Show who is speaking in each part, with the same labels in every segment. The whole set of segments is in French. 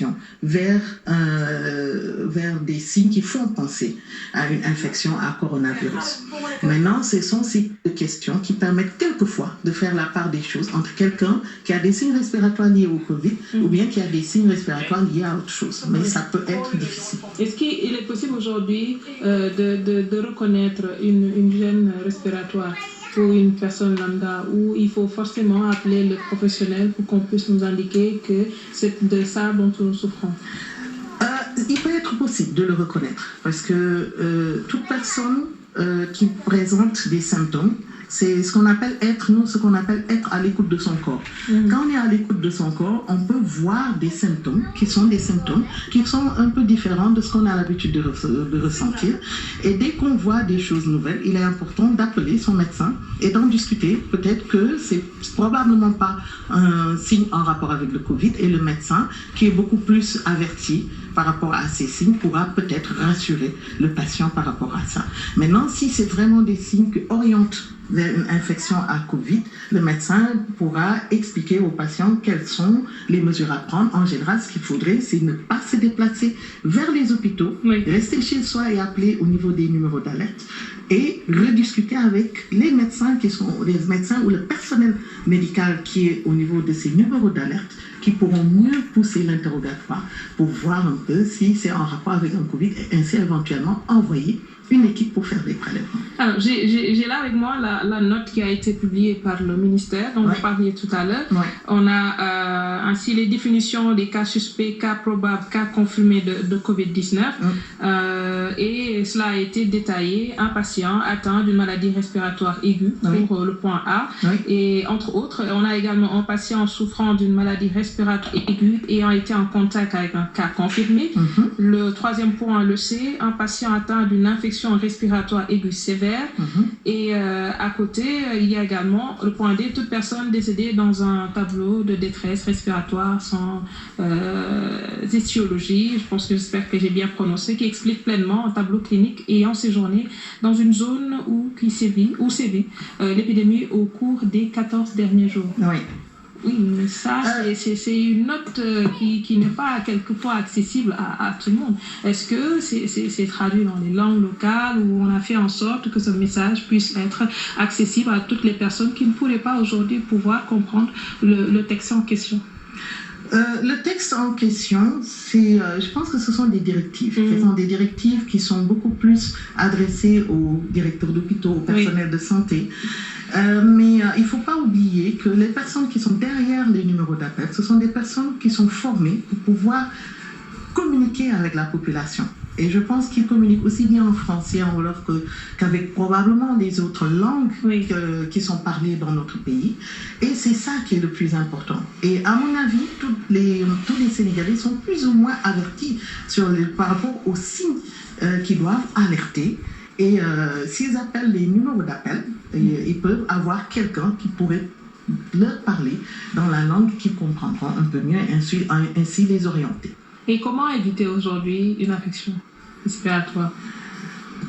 Speaker 1: réaction vers des signes qui font penser à une infection à coronavirus. Maintenant, ce sont ces questions qui permettent quelquefois de faire la part des choses entre quelqu'un qui a des signes respiratoires liés au Covid ou bien qui a des signes respiratoires liés à autre chose. Mais ça peut être difficile.
Speaker 2: Est-ce qu'il est possible aujourd'hui de reconnaître une gêne respiratoire pour une personne lambda, où il faut forcément appeler le professionnel pour qu'on puisse nous indiquer que c'est de ça dont nous souffrons?
Speaker 1: Il peut être possible de le reconnaître parce que toute personne qui présente des symptômes, c'est ce qu'on appelle être à l'écoute de son corps. Quand on est à l'écoute de son corps, on peut voir des symptômes qui sont un peu différents de ce qu'on a l'habitude de ressentir. Et dès qu'on voit des choses nouvelles, il est important d'appeler son médecin et d'en discuter. Peut-être que c'est probablement pas un signe en rapport avec le Covid, et le médecin, qui est beaucoup plus averti par rapport à ces signes, pourra peut-être rassurer le patient par rapport à ça. Maintenant, si c'est vraiment des signes qui orientent vers une infection à Covid, le médecin pourra expliquer aux patients quelles sont les mesures à prendre. En général, ce qu'il faudrait, c'est ne pas se déplacer vers les hôpitaux, rester chez soi et appeler au niveau des numéros d'alerte et rediscuter avec les médecins ou le personnel médical qui est au niveau de ces numéros d'alerte, qui pourront mieux pousser l'interrogatoire pour voir un peu si c'est en rapport avec un Covid et ainsi éventuellement envoyer une équipe pour faire des prélèvements.
Speaker 2: Alors, j'ai là avec moi la note qui a été publiée par le ministère dont vous parliez tout à l'heure. On a ainsi les définitions des cas suspects, cas probables, cas confirmés de COVID-19 et cela a été détaillé. Un patient atteint d'une maladie respiratoire aiguë pour le point A et entre autres, on a également un patient souffrant d'une maladie respiratoire aiguë ayant été en contact avec un cas confirmé. Le troisième point, le C, un patient atteint d'une infection respiratoire aiguë sévère. Et à côté, il y a également le point D, toute personne décédée dans un tableau de détresse respiratoire sans étiologie, j'espère que j'ai bien prononcé, qui explique pleinement un tableau clinique ayant séjourné dans une zone où sévit l'épidémie au cours des 14 derniers jours. Oui, mais ça, c'est une note qui n'est pas quelquefois accessible à tout le monde. Est-ce que c'est traduit dans les langues locales où on a fait en sorte que ce message puisse être accessible à toutes les personnes qui ne pourraient pas aujourd'hui pouvoir comprendre le texte en question?
Speaker 1: Le texte en question, je pense que ce sont des directives. Ce sont des directives qui sont beaucoup plus adressées aux directeurs d'hôpitaux, au personnel de santé. Mais il ne faut pas oublier que les personnes qui sont derrière les numéros d'appel, ce sont des personnes qui sont formées pour pouvoir communiquer avec la population. Et je pense qu'ils communiquent aussi bien en français, en wolof qu'avec probablement les autres langues qui sont parlées dans notre pays. Et c'est ça qui est le plus important. Et à mon avis, tous les Sénégalais sont plus ou moins avertis par rapport aux signes qu'ils doivent alerter. Et s'ils appellent les numéros d'appel, ils peuvent avoir quelqu'un qui pourrait leur parler dans la langue qu'ils comprendront un peu mieux et ainsi les orienter.
Speaker 2: Et comment éviter aujourd'hui une infection respiratoire?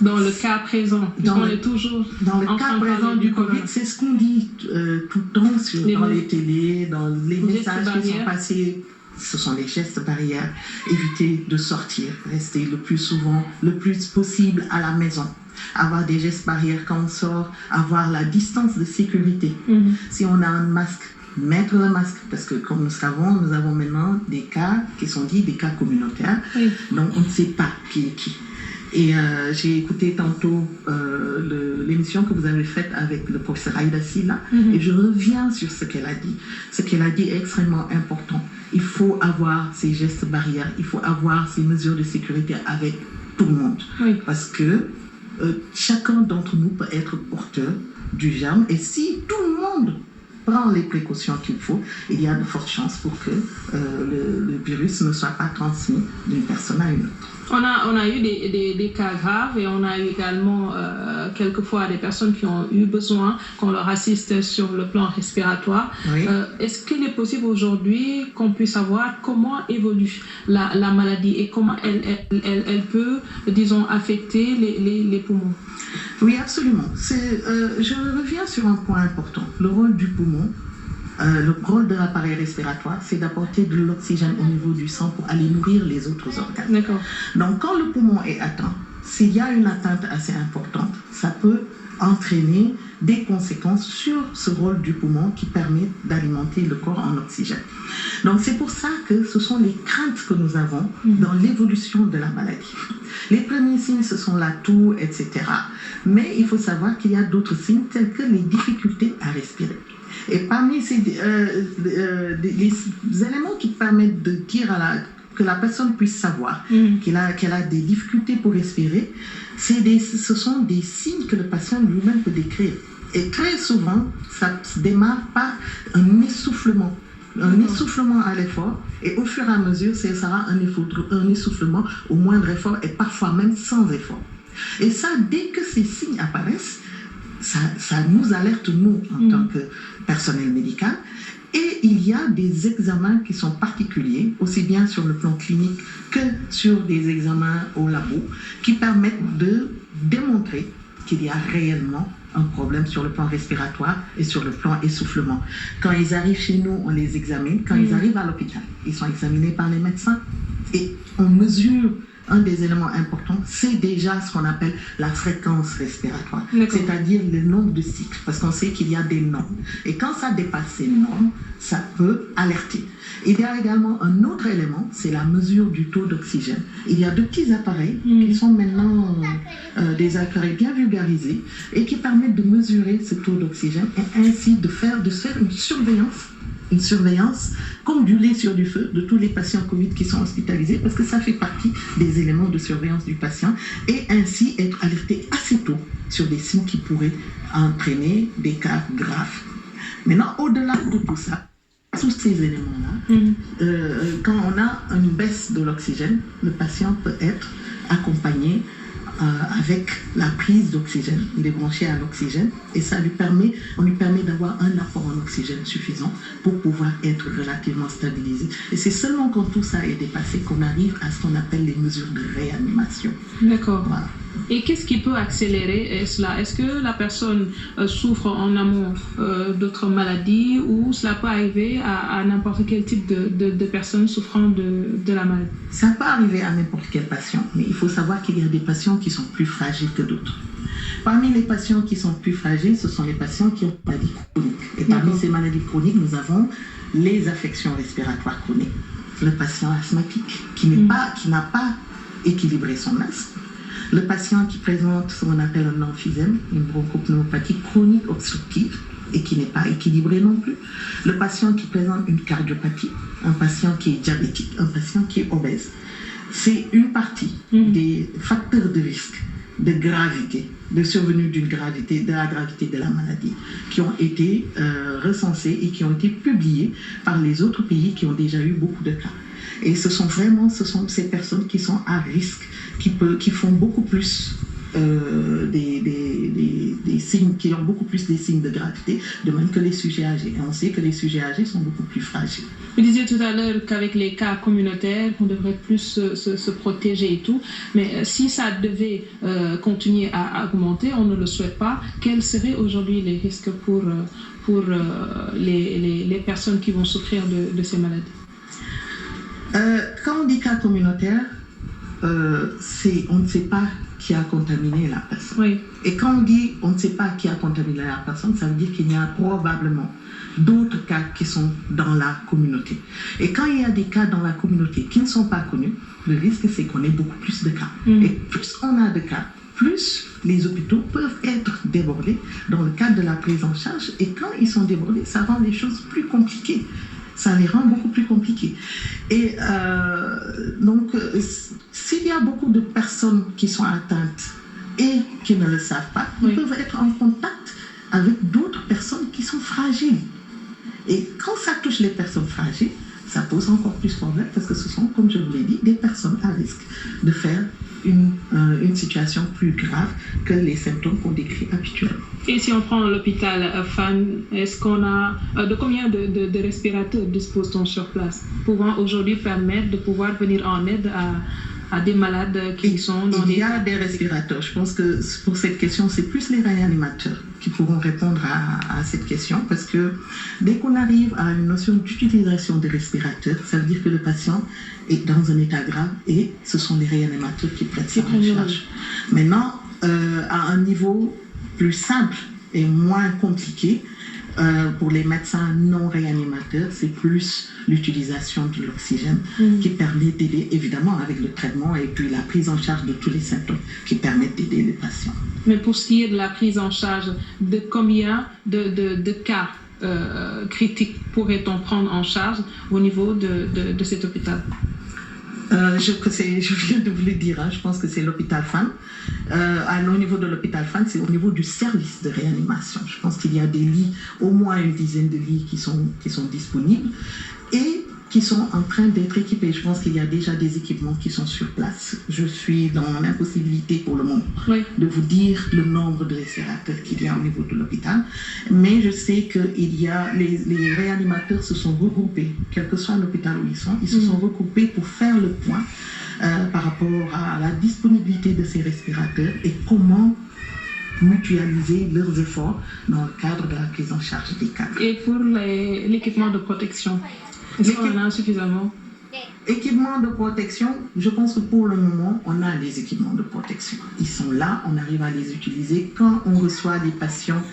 Speaker 2: Dans le cas présent,
Speaker 1: dans le cas présent du Covid, c'est ce qu'on dit tout le temps dans les télés, dans les messages qui sont passés. Ce sont les gestes barrières. Éviter de sortir, rester le plus possible à la maison. Avoir des gestes barrières quand on sort, avoir la distance de sécurité. Si on a un masque, mettre le masque, parce que comme nous savons, nous avons maintenant des cas qui sont dits des cas communautaires, donc on ne sait pas qui est qui. Et j'ai écouté tantôt l'émission que vous avez faite avec le professeur Aïda Silla, et je reviens sur ce qu'elle a dit. Ce qu'elle a dit est extrêmement important. Il faut avoir ces gestes barrières, il faut avoir ces mesures de sécurité avec tout le monde, parce que chacun d'entre nous peut être porteur du germe, et si tout le monde prend les précautions qu'il faut, il y a de fortes chances pour que le virus ne soit pas transmis d'une personne à une autre.
Speaker 2: On a eu des cas graves et on a eu également quelquefois des personnes qui ont eu besoin qu'on leur assiste sur le plan respiratoire. Est-ce qu'il est possible aujourd'hui qu'on puisse savoir comment évolue la maladie et comment elle peut, disons, affecter les poumons?
Speaker 1: Oui, absolument. Je reviens sur un point important, le rôle du poumon le rôle de l'appareil respiratoire, c'est d'apporter de l'oxygène au niveau du sang pour aller nourrir les autres organes.
Speaker 2: D'accord.
Speaker 1: Donc, quand le poumon est atteint, s'il y a une atteinte assez importante, ça peut entraîner des conséquences sur ce rôle du poumon qui permet d'alimenter le corps en oxygène. Donc, c'est pour ça que ce sont les craintes que nous avons dans l'évolution de la maladie. Les premiers signes, ce sont la toux, etc. Mais il faut savoir qu'il y a d'autres signes tels que les difficultés à respirer. Et parmi ces les éléments qui permettent de dire que la personne puisse savoir qu'elle a des difficultés pour respirer, ce sont des signes que le patient lui-même peut décrire. Et très souvent, ça démarre par un essoufflement. Un essoufflement à l'effort, et au fur et à mesure, ça sera un essoufflement au moindre effort, et parfois même sans effort. Et ça, dès que ces signes apparaissent, ça nous alerte, nous, en tant que personnel médical. Et il y a des examens qui sont particuliers, aussi bien sur le plan clinique que sur des examens au labo, qui permettent de démontrer qu'il y a réellement un problème sur le plan respiratoire et sur le plan essoufflement. Quand ils arrivent chez nous, on les examine. Quand ils arrivent à l'hôpital, ils sont examinés par les médecins et on mesure. Un des éléments importants, c'est déjà ce qu'on appelle la fréquence respiratoire, c'est-à-dire le nombre de cycles, parce qu'on sait qu'il y a des normes. Et quand ça dépasse ces normes, ça peut alerter. Il y a également un autre élément, c'est la mesure du taux d'oxygène. Il y a de petits appareils qui sont maintenant des appareils bien vulgarisés et qui permettent de mesurer ce taux d'oxygène et ainsi de faire une surveillance comme du lait sur du feu de tous les patients Covid qui sont hospitalisés, parce que ça fait partie des éléments de surveillance du patient, et ainsi être alerté assez tôt sur des signes qui pourraient entraîner des cas graves. Maintenant, au-delà de tout ça, tous ces éléments-là, quand on a une baisse de l'oxygène, le patient peut être accompagné avec la prise d'oxygène. Il est branché à l'oxygène et on lui permet d'avoir un apport en oxygène suffisant pour pouvoir être relativement stabilisé. Et c'est seulement quand tout ça est dépassé qu'on arrive à ce qu'on appelle les mesures de réanimation.
Speaker 2: D'accord.
Speaker 1: Voilà.
Speaker 2: Et qu'est-ce qui peut accélérer cela? Est-ce que la personne souffre en amont d'autres maladies, ou cela peut arriver à n'importe quel type de personne souffrant de la maladie?
Speaker 1: Ça peut arriver à n'importe quel patient, mais il faut savoir qu'il y a des patients qui sont plus fragiles que d'autres. Parmi les patients qui sont plus fragiles, ce sont les patients qui ont des maladies chroniques. Et parmi ces maladies chroniques, nous avons les affections respiratoires chroniques. Le patient asthmatique qui n'a pas équilibré son asthme. Le patient qui présente ce qu'on appelle un emphysème, une bronchopneumopathie chronique obstructive et qui n'est pas équilibré non plus. Le patient qui présente une cardiopathie, un patient qui est diabétique, un patient qui est obèse. C'est une partie des facteurs de risque, de gravité, de survenue de la gravité de la maladie, qui ont été recensés et qui ont été publiés par les autres pays qui ont déjà eu beaucoup de cas. Et ce sont ces personnes qui sont à risque, qui font beaucoup plus des signes, qui ont beaucoup plus des signes de gravité, de même que les sujets âgés. Et on sait que les sujets âgés sont beaucoup plus fragiles.
Speaker 2: Vous disiez tout à l'heure qu'avec les cas communautaires, on devrait plus se protéger et tout. Mais si ça devait continuer à augmenter, on ne le souhaite pas, quels seraient aujourd'hui les risques pour les personnes qui vont souffrir de ces maladies?
Speaker 1: Quand on dit cas communautaire, on ne sait pas qui a contaminé la personne.
Speaker 2: Oui.
Speaker 1: Et quand on dit on ne sait pas qui a contaminé la personne, ça veut dire qu'il y a probablement d'autres cas qui sont dans la communauté. Et quand il y a des cas dans la communauté qui ne sont pas connus, le risque c'est qu'on ait beaucoup plus de cas. Et plus on a de cas, plus les hôpitaux peuvent être débordés dans le cadre de la prise en charge. Et quand ils sont débordés, ça rend les choses plus compliquées. Ça les rend beaucoup plus compliqués. Et donc, s'il y a beaucoup de personnes qui sont atteintes et qui ne le savent pas, ils peuvent être en contact avec d'autres personnes qui sont fragiles. Et quand ça touche les personnes fragiles, ça pose encore plus de problème parce que ce sont, comme je vous l'ai dit, des personnes à risque de faire une situation plus grave que les symptômes qu'on décrit habituellement.
Speaker 2: Et si on prend l'hôpital FAN, est-ce qu'on a de combien de respirateurs dispose-t-on sur place, pouvant aujourd'hui permettre de pouvoir venir en aide à des malades qui sont dans
Speaker 1: Il y a des respirateurs. Je pense que pour cette question, c'est plus les réanimateurs qui pourront répondre à cette question, parce que dès qu'on arrive à une notion d'utilisation des respirateurs, ça veut dire que le patient est dans un état grave et ce sont les réanimateurs qui prennent ça en charge. Maintenant, à un niveau plus simple et moins compliqué, pour les médecins non réanimateurs, c'est plus l'utilisation de l'oxygène qui permet d'aider, évidemment, avec le traitement et puis la prise en charge de tous les symptômes qui permettent d'aider les patients.
Speaker 2: Mais pour ce qui est de la prise en charge, de combien de cas critiques pourrait-on prendre en charge au niveau de cet hôpital?
Speaker 1: Je viens de vous le dire, je pense que c'est l'hôpital Fann. Au niveau de l'hôpital Fann, c'est au niveau du service de réanimation. Je pense qu'il y a des lits, au moins une dizaine de lits qui sont disponibles et qui sont en train d'être équipés. Je pense qu'il y a déjà des équipements qui sont sur place. Je suis dans l'impossibilité pour le moment de vous dire le nombre de respirateurs qu'il y a au niveau de l'hôpital, mais je sais que les réanimateurs se sont regroupés, quel que soit l'hôpital où ils se sont regroupés pour faire le point par rapport à la disponibilité de ces respirateurs et comment mutualiser leurs efforts dans le cadre de la prise en charge des cas.
Speaker 2: Et pour l'équipement de protection, est-ce qu'on en a suffisamment?
Speaker 1: Équipements de protection, je pense que pour le moment, on a des équipements de protection. Ils sont là, on arrive à les utiliser. Quand on reçoit des patients,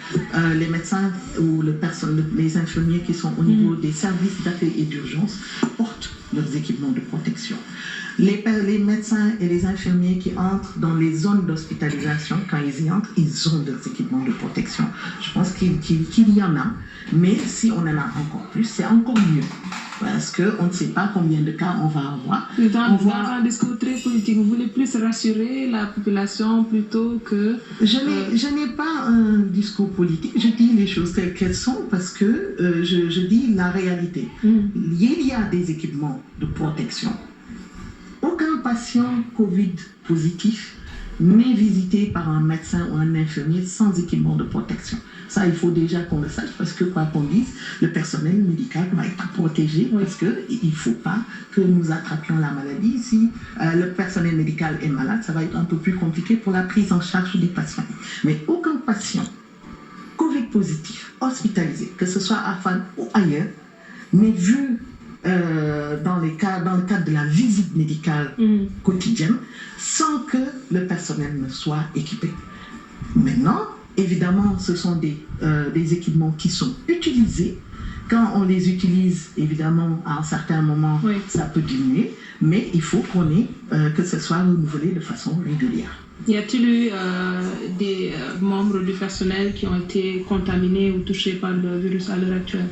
Speaker 1: les médecins ou les infirmiers qui sont au niveau des services d'accueil et d'urgence portent leurs équipements de protection. Les médecins et les infirmiers qui entrent dans les zones d'hospitalisation, quand ils y entrent, ils ont leurs équipements de protection. Je pense qu'il y en a, mais si on en a encore plus, c'est encore mieux. Parce qu'on ne sait pas combien de cas on va avoir.
Speaker 2: Dans un discours très politique, vous voulez plus rassurer la population plutôt que...
Speaker 1: Je n'ai pas un discours politique, je dis les choses telles qu'elles sont parce que je dis la réalité. Il y a des équipements de protection. Aucun patient Covid positif n'est visité par un médecin ou un infirmier sans équipement de protection. Ça, il faut déjà qu'on le sache parce que, quoi qu'on dise, le personnel médical doit être protégé parce qu'il ne faut pas que nous attrapions la maladie. Si le personnel médical est malade, ça va être un peu plus compliqué pour la prise en charge des patients. Mais aucun patient Covid positif, hospitalisé, que ce soit à Fann ou ailleurs, n'est vu dans le cadre de la visite médicale quotidienne sans que le personnel ne soit équipé. Maintenant, évidemment, ce sont des équipements qui sont utilisés. Quand on les utilise, évidemment, à un certain moment, ça peut diminuer, mais il faut que ce soit renouvelé de façon régulière.
Speaker 2: Y a-t-il eu des membres du personnel qui ont été contaminés ou touchés par le virus à l'heure actuelle?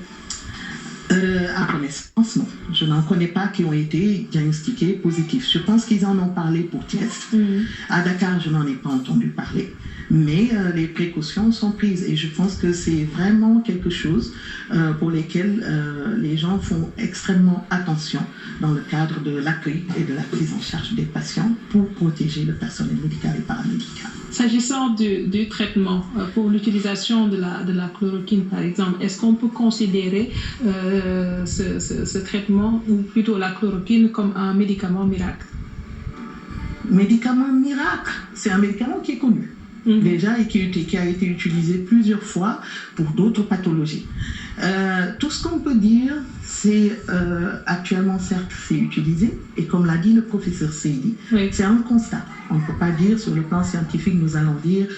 Speaker 1: À connaissance, non. Je n'en connais pas qui ont été diagnostiqués positifs. Je pense qu'ils en ont parlé pour Thiès. À Dakar, je n'en ai pas entendu parler. Mais les précautions sont prises et je pense que c'est vraiment quelque chose pour lesquels les gens font extrêmement attention dans le cadre de l'accueil et de la prise en charge des patients pour protéger le personnel médical et paramédical.
Speaker 2: S'agissant du traitement, pour l'utilisation de la chloroquine par exemple, est-ce qu'on peut considérer ce traitement ou plutôt la chloroquine comme un médicament miracle?
Speaker 1: Médicament miracle, c'est un médicament qui est connu. Déjà et qui a été utilisé plusieurs fois pour d'autres pathologies. Tout ce qu'on peut dire, c'est actuellement, certes, c'est utilisé, et comme l'a dit le professeur Seydi, c'est un constat. On ne peut pas dire sur le plan scientifique, nous allons dire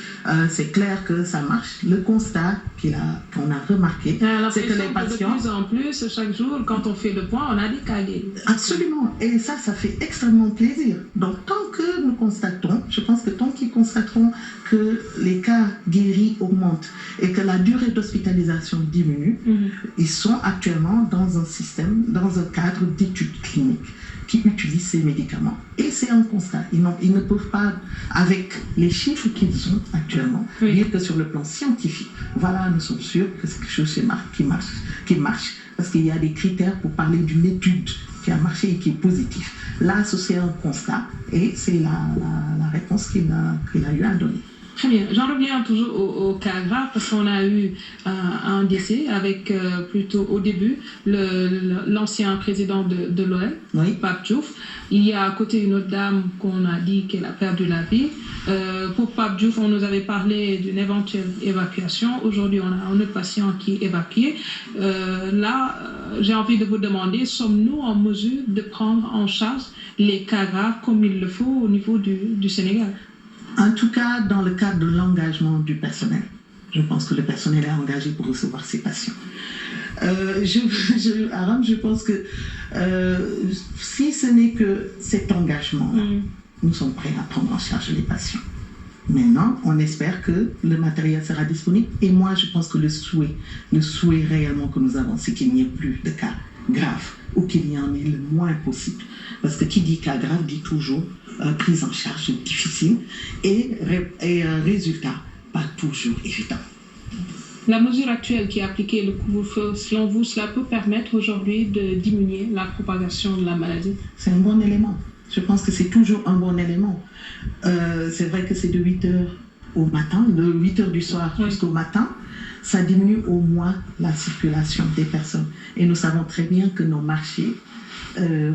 Speaker 1: c'est clair que ça marche. Le constat qu'on a remarqué, c'est que les patients...
Speaker 2: De plus en plus, chaque jour, quand on fait le point, on a des cas guéris.
Speaker 1: Absolument, et ça fait extrêmement plaisir. Donc, tant que nous constatons, je pense que tant qu'ils constateront que les cas guéris augmentent et que la durée d'hospitalisation diminue, ils sont actuellement dans un système, dans un cadre d'études cliniques qui utilisent ces médicaments. Et c'est un constat. Ils ne peuvent pas, avec les chiffres qu'ils ont actuellement, dire que sur le plan scientifique, voilà, nous sommes sûrs que c'est quelque chose qui marche, parce qu'il y a des critères pour parler d'une étude qui a marché et qui est positive. Là, c'est un constat et c'est la réponse qu'il a eu à donner.
Speaker 2: Très bien. J'en reviens toujours au cas grave parce qu'on a eu un décès avec plutôt au début l'ancien président de l'OM, oui. Pape Diouf. Il y a à côté une autre dame qu'on a dit qu'elle a perdu la vie. Pour Pape Diouf, on nous avait parlé d'une éventuelle évacuation. Aujourd'hui, on a un autre patient qui est évacué. J'ai envie de vous demander, sommes-nous en mesure de prendre en charge les cas graves comme il le faut au niveau du Sénégal?
Speaker 1: En tout cas, dans le cadre de l'engagement du personnel. Je pense que le personnel est engagé pour recevoir ses patients. Aram, je pense que si ce n'est que cet engagement, nous sommes prêts à prendre en charge les patients. Maintenant, on espère que le matériel sera disponible. Et moi, je pense que le souhait réellement que nous avons, c'est qu'il n'y ait plus de cas graves ou qu'il y en ait le moins possible. Parce que qui dit cas grave dit toujours prise en charge difficile et un résultat pas toujours évident.
Speaker 2: La mesure actuelle qui est appliquée, le couvre-feu, selon vous, cela peut permettre aujourd'hui de diminuer la propagation de la maladie?
Speaker 1: C'est un bon élément. Je pense que c'est toujours un bon élément. C'est vrai que c'est de 8h au matin, de 8h du soir jusqu'au matin. Ça diminue au moins la circulation des personnes. Et nous savons très bien que nos marchés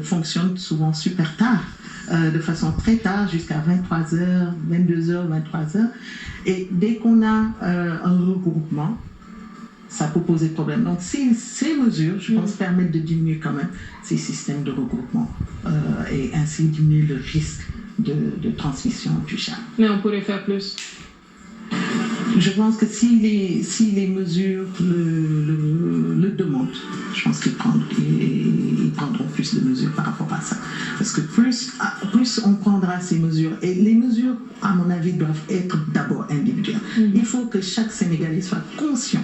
Speaker 1: fonctionnent souvent super tard, de façon très tard, jusqu'à 23h, 22h, 23h. Et dès qu'on a un regroupement, ça peut poser problème. Donc ces mesures, je pense, permettent de diminuer quand même ces systèmes de regroupement et ainsi diminuer le risque de transmission du germe.
Speaker 2: Mais on pourrait faire plus.
Speaker 1: Je pense que si les mesures le demandent, je pense qu'ils prendront plus de mesures par rapport à ça. Parce que plus on prendra ces mesures, et les mesures, à mon avis, doivent être d'abord individuelles. Il faut que chaque Sénégalais soit conscient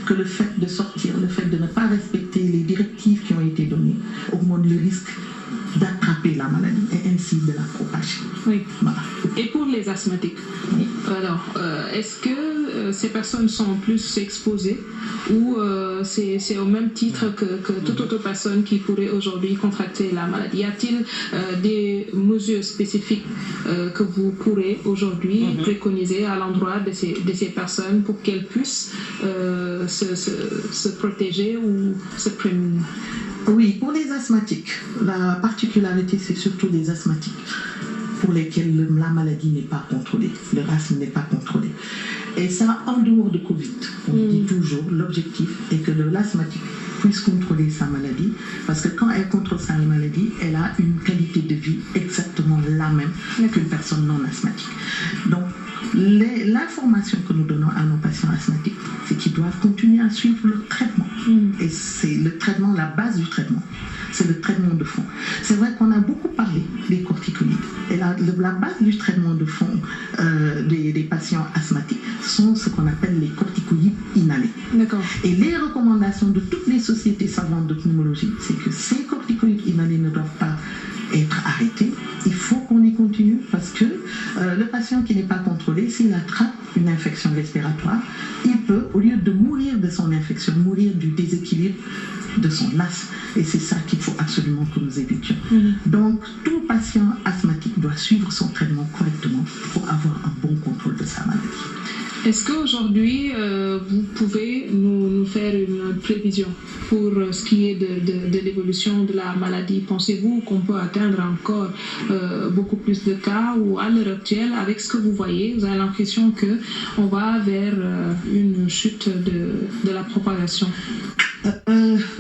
Speaker 1: que le fait de sortir, le fait de ne pas respecter les directives qui ont été données, augmente le risque d'attraper la maladie et ainsi de la propager.
Speaker 2: Oui. Voilà. Et pour les asthmatiques, oui. Alors, est-ce que ces personnes sont plus exposées ou c'est au même titre que toute autre personne qui pourrait aujourd'hui contracter la maladie? Y a-t-il des mesures spécifiques que vous pourrez aujourd'hui préconiser à l'endroit de ces personnes pour qu'elles puissent se protéger ou se prémunir?
Speaker 1: Oui, pour les asthmatiques, la particularité, c'est surtout les asthmatiques pour lesquels la maladie n'est pas contrôlée, le asthme n'est pas contrôlé. Et ça, en dehors de Covid, on dit toujours, l'objectif est que l'asthmatique puisse contrôler sa maladie, parce que quand elle contrôle sa maladie, elle a une qualité de vie exactement la même qu'une personne non asthmatique. Donc, l'information que nous donnons à nos patients asthmatiques, c'est qu'ils doivent continuer à suivre leur traitement. Et c'est le traitement, la base du traitement, c'est le traitement de fond. C'est vrai qu'on a beaucoup parlé des corticoïdes. Et la base du traitement de fond des patients asthmatiques sont ce qu'on appelle les corticoïdes inhalés.
Speaker 2: D'accord.
Speaker 1: Et les recommandations de toutes les sociétés savantes de pneumologie, c'est que ces corticoïdes inhalés ne doivent pas être arrêtés. Il faut qu'on y continue parce que le patient qui n'est pas contrôlé, s'il attrape une infection respiratoire, il peut, au lieu de mourir de son infection, mourir du déséquilibre de son asthme. Et c'est ça qu'il faut absolument que nous évitions. Donc, tout patient asthmatique doit suivre son traitement correctement pour avoir un bon contrôle de sa maladie.
Speaker 2: Est-ce qu'aujourd'hui, vous pouvez nous faire une prévision pour ce qui est de l'évolution de la maladie? Pensez-vous qu'on peut atteindre encore beaucoup plus de cas ou à l'heure actuelle, avec ce que vous voyez, vous avez l'impression qu'on va vers une chute de la propagation?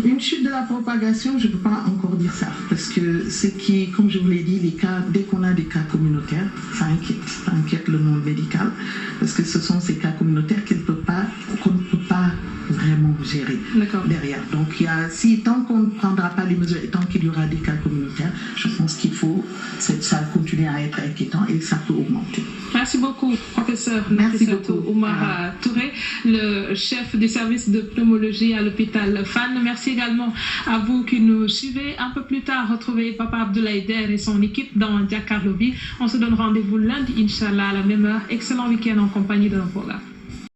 Speaker 1: Une chute de la propagation, je ne peux pas encore dire ça, parce que comme je vous l'ai dit, les cas, dès qu'on a des cas communautaires, ça inquiète le monde médical, parce que ce sont ces cas communautaires qu'on ne peut pas vraiment gérer derrière. Donc, tant qu'on ne prendra pas les mesures et tant qu'il y aura des cas communautaires, je pense qu'il faut ça continuer à être inquiétant et ça peut augmenter.
Speaker 2: Merci beaucoup, professeur.
Speaker 1: Merci beaucoup.
Speaker 2: Oumar Touré, le chef du service de pneumologie à l'hôpital Fann. Merci également à vous qui nous suivez. Un peu plus tard, retrouvez Papa Abdoulaye Der et son équipe dans Jakaarlo Bi. On se donne rendez-vous lundi, Inch'Allah, à la même heure. Excellent week-end en compagnie de nos programmes.